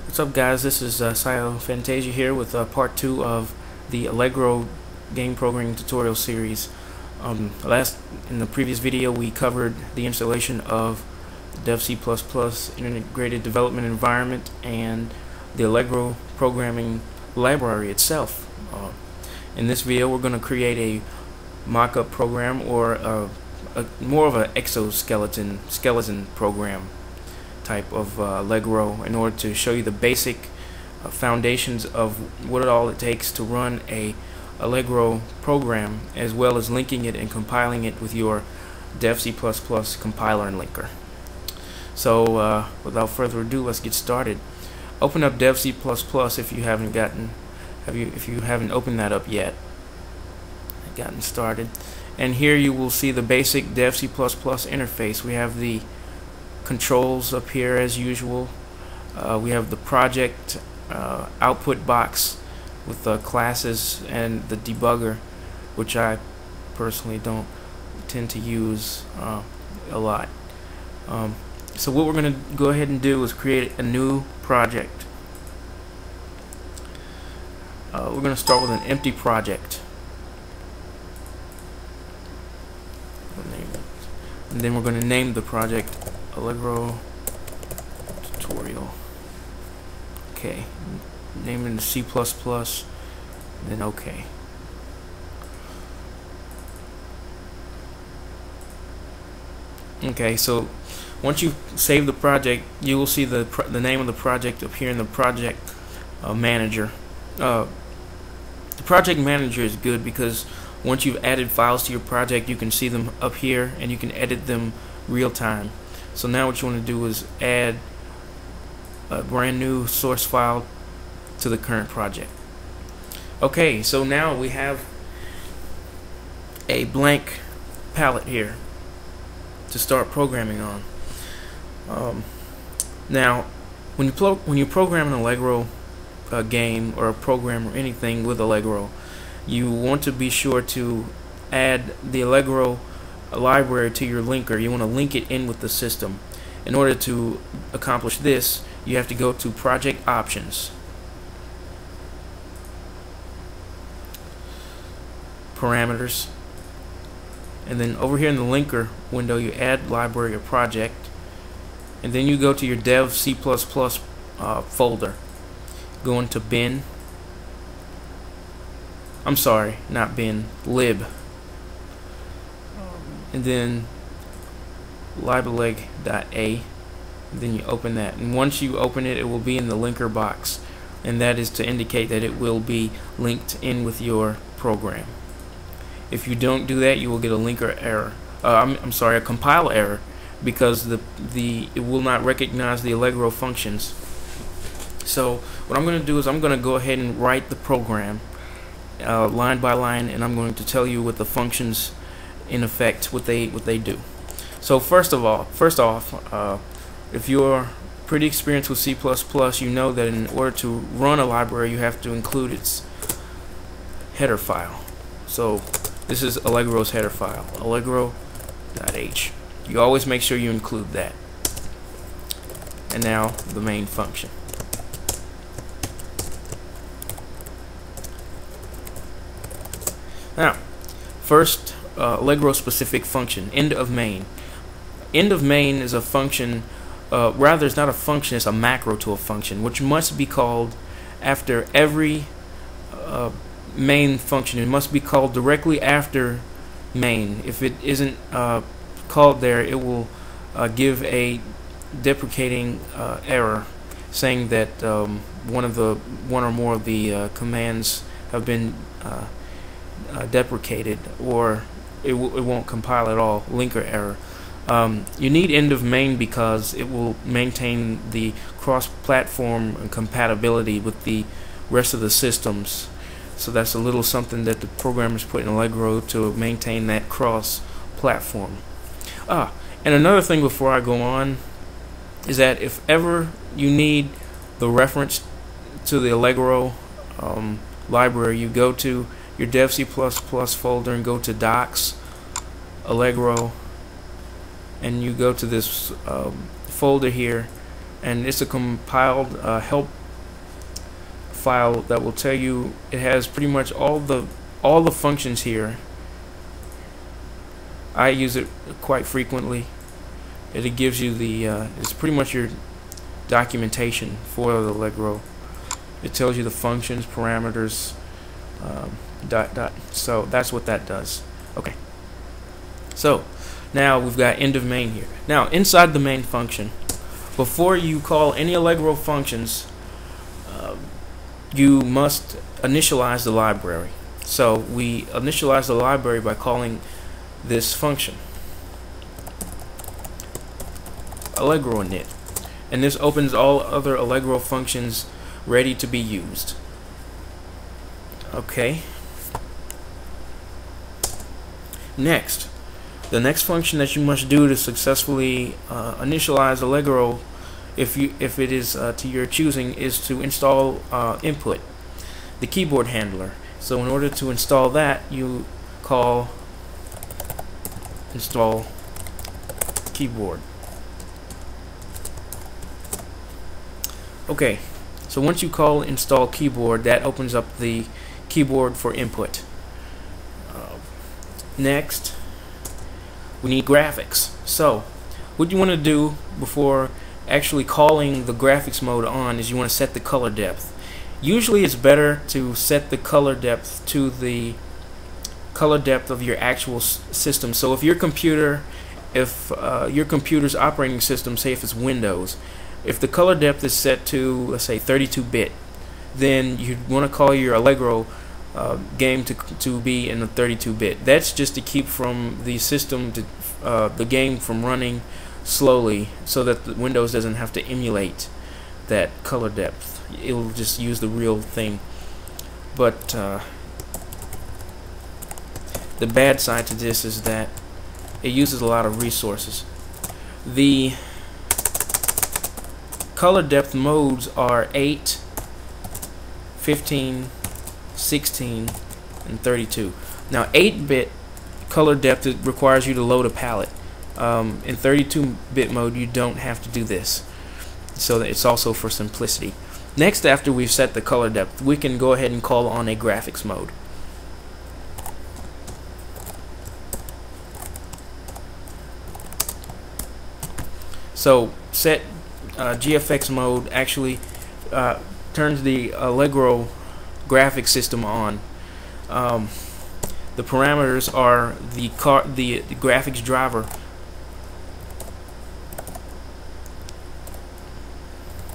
What's up, guys? This is Fantasia here with part 2 of the Allegro game programming tutorial series. In the previous video we covered the installation of Dev C++ integrated development environment and the Allegro programming library itself. In this video we're going to create a mock-up program, or more of an skeleton program type of Allegro, in order to show you the basic foundations of what all it takes to run a Allegro program, as well as linking it and compiling it with your Dev C++ compiler and linker. So without further ado, let's get started. Open up Dev C++ if you haven't opened that up yet. Gotten started, and here you will see the basic Dev C++ interface. We have the controls up here as usual. We have the project output box with the classes and the debugger, which I personally don't tend to use a lot. So what we're going to go ahead and do is create a new project. We're going to start with an empty project. And then we're going to name the project Allegro tutorial. Okay, name it in C++, then okay. Okay, so once you save the project, you will see the name of the project appear in the project manager. The project manager is good because once you've added files to your project, you can see them up here and you can edit them real time. So now what you want to do is add a brand new source file to the current project. Okay, so now we have a blank palette here to start programming on. Now when you program an Allegro game or a program or anything with Allegro, you want to be sure to add the Allegro library to your linker. You want to link it in with the system. In order to accomplish this, you have to go to Project Options, Parameters, and then over here in the linker window you add library or project, and then you go to your Dev C++ folder. Go into bin. I'm sorry, not bin, lib, and then libaleg.a. Then you open that, and once you open it, it will be in the linker box, and that is to indicate that it will be linked in with your program. If you don't do that, you will get a linker error. I'm sorry, a compile error, because it will not recognize the Allegro functions. So what I'm going to do is I'm going to go ahead and write the program line by line, and I'm going to tell you what the functions in effect what they do. So first off, if you're pretty experienced with C++, you know that in order to run a library you have to include its header file. So this is Allegro's header file, allegro.h. You always make sure you include that. And now the main function. Now, first, Allegro specific function, end of main. End of main is a function, rather it's not a function, it's a macro to a function, which must be called after every main function. It must be called directly after main. If it isn't called there, it will give a deprecating error, saying that one or more of the commands have been deprecated, or it won't compile at all. Linker error. You need end of main because it will maintain the cross-platform compatibility with the rest of the systems. So that's a little something that the programmers put in Allegro to maintain that cross-platform. And another thing before I go on is that if ever you need the reference to the Allegro library, you go to your Dev C++ folder and go to Docs, Allegro, and you go to this folder here, and it's a compiled help file that will tell you it has pretty much all the functions here. I use it quite frequently. It gives you the it's pretty much your documentation for the Allegro. It tells you the functions, parameters, so that's what that does. Okay, so now we've got end of main here. Now inside the main function, before you call any Allegro functions, you must initialize the library. So we initialize the library by calling this function Allegro init, and this opens all other Allegro functions ready to be used. Okay. Next, the next function that you must do to successfully initialize Allegro, if it is to your choosing, is to install input, the keyboard handler. So in order to install that, you call install keyboard. Okay, so once you call install keyboard, that opens up the keyboard for input. Next, we need graphics. So what you want to do before actually calling the graphics mode on is you want to set the color depth. Usually it's better to set the color depth to the color depth of your actual system. So if your computer's operating system, say if it's Windows, if the color depth is set to, let's say, 32-bit, then you'd want to call your Allegro game to be in the 32-bit. That's just to keep from the system the game from running slowly, so that the Windows doesn't have to emulate that color depth. It'll just use the real thing. But the bad side to this is that it uses a lot of resources. The color depth modes are 8, 15, 16, and 32. Now 8-bit color depth, it requires you to load a palette. In 32-bit mode you don't have to do this, so that it's also for simplicity. Next, after we've set the color depth, we can go ahead and call on a graphics mode. So set GFX mode actually turns the Allegro graphics system on. The parameters are the graphics driver